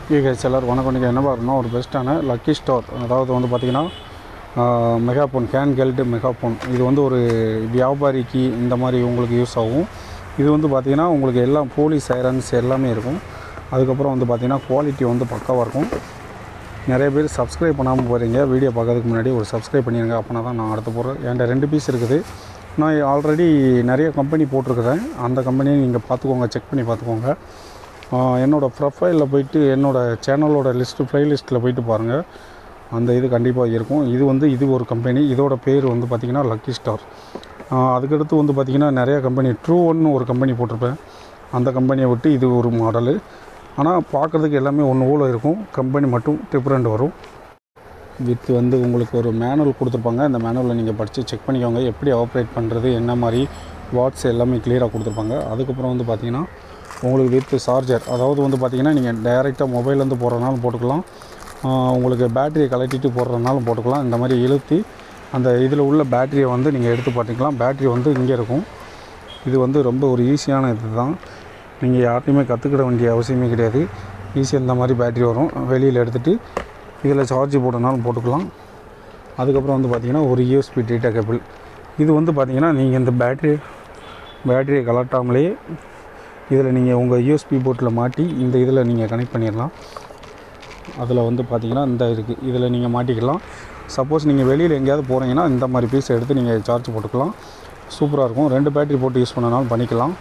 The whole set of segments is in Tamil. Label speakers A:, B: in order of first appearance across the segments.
A: செல்லர் வணக்கம். நீங்கள் என்ன பாருன்னா ஒரு பெஸ்ட்டான லக்கி ஸ்டோர், அதாவது வந்து பார்த்திங்கன்னா மெகாஃபோன் ஹேண்ட்ஹெல்டு மெகாஃபோன். இது வந்து ஒரு வியாபாரிக்கு இந்த மாதிரி உங்களுக்கு யூஸ் ஆகும். இது வந்து பார்த்திங்கன்னா உங்களுக்கு எல்லாம் போலீஸ் சைரன்ஸ் எல்லாமே இருக்கும். அதுக்கப்புறம் வந்து பார்த்திங்கன்னா குவாலிட்டி வந்து பக்காவாக இருக்கும். நிறைய பேர் சப்ஸ்கிரைப் பண்ணாமல் போகிறீங்க. வீடியோ பார்க்கறதுக்கு முன்னாடி ஒரு சப்ஸ்கிரைப் பண்ணிடுங்க, அப்படின்னா தான் நான் அடுத்து போடுறேன். என்கிட்ட 2 பீஸ் இருக்குது. நான் ஆல்ரெடி நிறைய கம்பெனி போட்டிருக்கிறேன். அந்த கம்பெனியை நீங்கள் பார்த்துக்கோங்க, செக் பண்ணி பார்த்துக்கோங்க. என்னோடய ப்ரொஃபைலில் போய்ட்டு என்னோடய சேனலோட ப்ளேலிஸ்ட்டில் போய்ட்டு பாருங்கள். அந்த இது கண்டிப்பாக இருக்கும். இது ஒரு கம்பெனி. இதோட பேர் வந்து பார்த்திங்கன்னா லக்கி ஸ்டார். அதுக்கடுத்து வந்து பார்த்திங்கன்னா நிறையா கம்பெனி, ட்ரூ1 ஒரு கம்பெனி போட்டிருப்பேன். அந்த கம்பெனியை விட்டு இது ஒரு மாடலு. ஆனால் பார்க்குறதுக்கு எல்லாமே ஒன்று போல் இருக்கும். கம்பெனி மட்டும் டிஃப்ரெண்ட் வரும். வித் வந்து உங்களுக்கு ஒரு மேனுவல் கொடுத்துருப்பாங்க. அந்த மேனுவலில் நீங்கள் படித்து செக் பண்ணிக்கோங்க, எப்படி ஆப்ரேட் பண்ணுறது, என்ன மாதிரி வாட்ஸ் எல்லாமே கிளியராக கொடுத்துருப்பாங்க. அதுக்கப்புறம் வந்து பார்த்திங்கன்னா உங்களுக்கு வித் சார்ஜர், அதாவது வந்து பார்த்திங்கன்னா நீங்கள் டைரெக்டாக மொபைல்லேருந்து போடுறதுனாலும் போட்டுக்கலாம், உங்களுக்கு பேட்டரியை கலட்டிட்டு போடுறதுனாலும் போட்டுக்கலாம். இந்த மாதிரி இழுத்து அந்த இதில் உள்ள பேட்டரியை வந்து நீங்கள் எடுத்து பார்த்துக்கலாம். பேட்டரி வந்து இங்கே இருக்கும். இது வந்து ரொம்ப ஒரு ஈஸியான இது தான். நீங்கள் யார்ட்டையுமே கற்றுக்கிட வேண்டிய அவசியமே கிடையாது. ஈஸியாக இந்த மாதிரி பேட்டரி வரும். வெளியில் எடுத்துகிட்டு இதில் சார்ஜ் போட்டனாலும் போட்டுக்கலாம். அதுக்கப்புறம் வந்து பார்த்திங்கன்னா ஒரு யூஎஸ்பி டேட்டா கேபிள். இது வந்து பார்த்திங்கன்னா நீங்கள் இந்த பேட்டரியை கலட்டாமலே இதில் நீங்கள் உங்கள் யூஎஸ்பி போர்ட்டில் மாட்டி இந்த இதில் நீங்கள் கனெக்ட் பண்ணிடலாம். அதில் வந்து பார்த்திங்கன்னா இந்த இருக்குது, இதில் நீங்கள் மாட்டிக்கலாம். சப்போஸ் நீங்கள் வெளியில் எங்கேயாவது போகிறீங்கன்னா இந்த மாதிரி பீஸை எடுத்து நீங்கள் சார்ஜ் போட்டுக்கலாம். சூப்பராக இருக்கும். 2 பேட்டரி போட்டு யூஸ் பண்ணனாலும் பண்ணிக்கலாம்.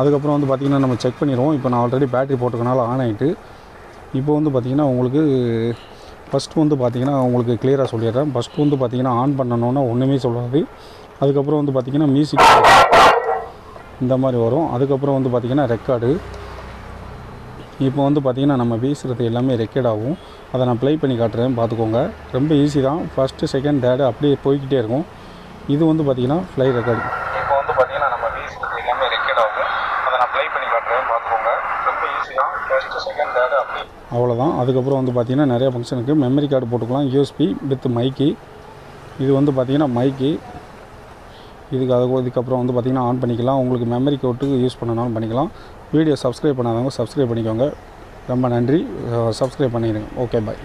A: அதுக்கப்புறம் வந்து பார்த்திங்கன்னா நம்ம செக் பண்ணிடுவோம். இப்போ நான் ஆல்ரெடி பேட்டரி போட்டுக்கனால ஆன் ஆகிட்டு, இப்போ வந்து பார்த்திங்கன்னா உங்களுக்கு ஃபஸ்ட்டு வந்து பார்த்திங்கன்னா உங்களுக்கு கிளியராக சொல்லிடுறேன். ஃபஸ்ட்டு வந்து பார்த்திங்கன்னா ஆன் பண்ணணுன்னா ஒன்றுமே சொல்லாது. அதுக்கப்புறம் வந்து பார்த்திங்கன்னா மியூசிக் இந்த மாதிரி வரும். அதுக்கப்புறம் வந்து பார்த்திங்கன்னா ரெக்கார்டு. இப்போ வந்து பார்த்திங்கன்னா நம்ம பேசுகிறது எல்லாமே ரெக்கார்ட் ஆகும். அதை நான் ப்ளே பண்ணி காட்டுறேன், பார்த்துக்கோங்க. ரொம்ப ஈஸி தான். ஃபஸ்ட்டு, செகண்ட், தேர்டு அப்படியே போய்கிட்டே இருக்கும். இது வந்து பார்த்திங்கன்னா ஃப்ளை ரெக்கார்டு. இப்போ வந்து பார்த்திங்கன்னா நம்ம பேசுகிறது எல்லாமே ரெக்கார்ட் ஆகும். அதை நான் ப்ளே பண்ணி காட்டுறேன், பார்த்துக்கோங்க. ரொம்ப ஈஸி தான். ஃபஸ்ட்டு, செகண்ட், தேர்டு அப்படி அவ்வளோதான். அதுக்கப்புறம் வந்து பார்த்திங்கன்னா நிறைய ஃபங்க்ஷனுக்கு மெமரி கார்டு போட்டுக்கலாம். யூஎஸ்பி வித் மைக்கு. இது வந்து பார்த்திங்கன்னா மைக்கு. இதுக்கப்புறம் வந்து பார்த்திங்கன்னா ஆன் பண்ணிக்கலாம். உங்களுக்கு மெமரி கோட்டுக்கு யூஸ் பண்ணனாலும் பண்ணிக்கலாம். வீடியோ சப்ஸ்கிரைப் பண்ணாதவங்க சப்ஸ்கிரைப் பண்ணிக்கோங்க. ரொம்ப நன்றி. சப்ஸ்கிரைப் பண்ணிடுங்க. ஓகே, பாய்.